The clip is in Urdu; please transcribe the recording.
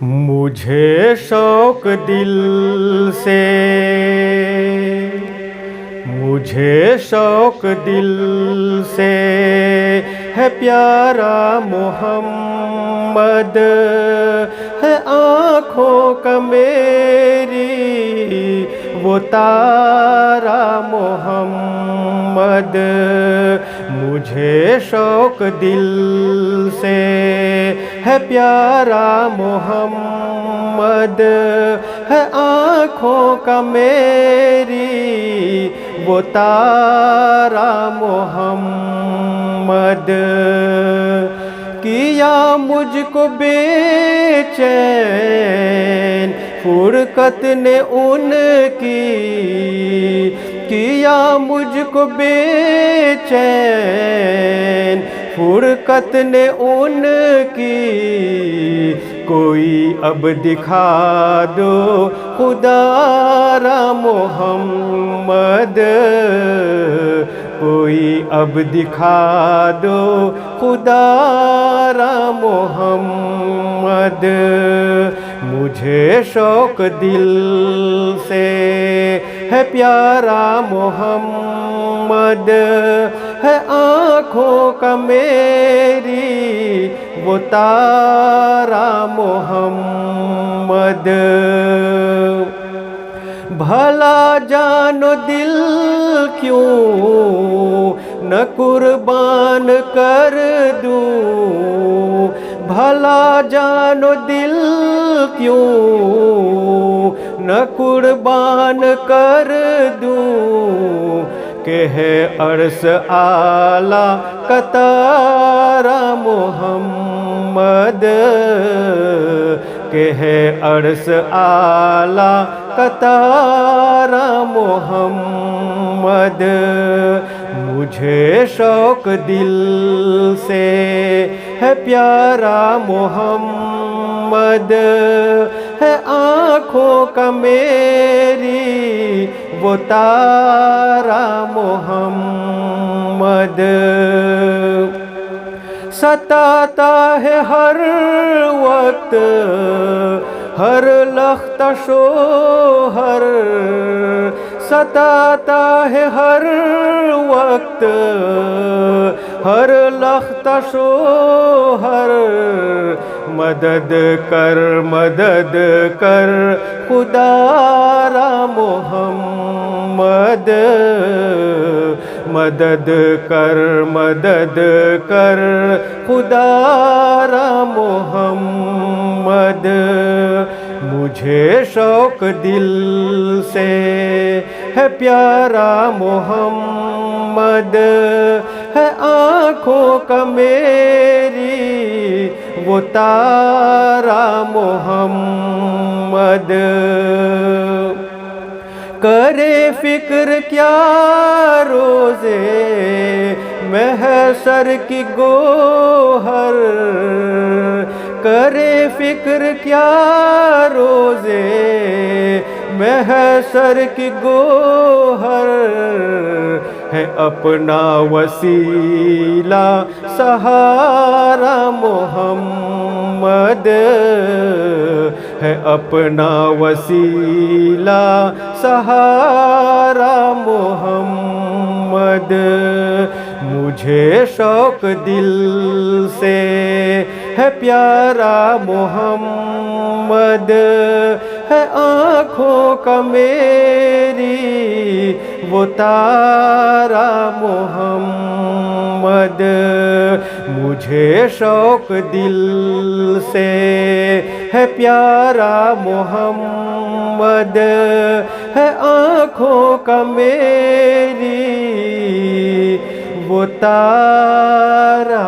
مجھے شوق دل سے، مجھے شوق دل سے ہے پیارا محمد، ہے آنکھوں کا میری وہ تارا محمد۔ مجھے شوق دل سے ہے پیارا محمد، ہے آنکھوں کا میری وہ تارا محمد۔ کیا مجھ کو بے چین فرقت نے ان کی، کیا مجھ کو بے چین فرقت نے ان کی۔ کوئی اب دکھا دو خدا را محمد، کوئی اب دکھا دو خدا را محمد۔ مجھے شوق دل سے ہے پیارا محمد، ہے آنکھوں کا میری وہ تارا محمد۔ بھلا جان و دل کیوں نہ قربان کر دوں، بھلا جان و دل کیوں نہ قربان کر دوں، کہ ہے عرش اعلیٰ کا تارا محمد، کہ ہے عرش اعلیٰ کا تارا محمد۔ مجھے شوق دل سے ہے پیارا محمد، ہے آنکھوں کا میری وہ تارا محمد۔ ستاتا ہے ہر وقت ہر لخت شوہر، ستاتا ہے ہر وقت ہر لخت شوہر۔ مدد کر خدا را محمد، مدد کر خدا را محمد۔ مجھے شوق دل سے ہے پیارا محمد، ہے آنکھوں کا میری وہ تارا محمد۔ کرے فکر کیا روزے محشر کی گوہر، کرے فکر کیا روزے محشر کی گوہر۔ ہے اپنا وسیلہ سہارا محمد، ہے اپنا وسیلہ سہارا محمد۔ مجھے شوق دل سے ہے پیارا محمد، ہے آنکھوں کا میری وہ تارا محمد۔ مجھے شوق دل سے ہے پیارا محمد، ہے آنکھوں کا میری وہ تارا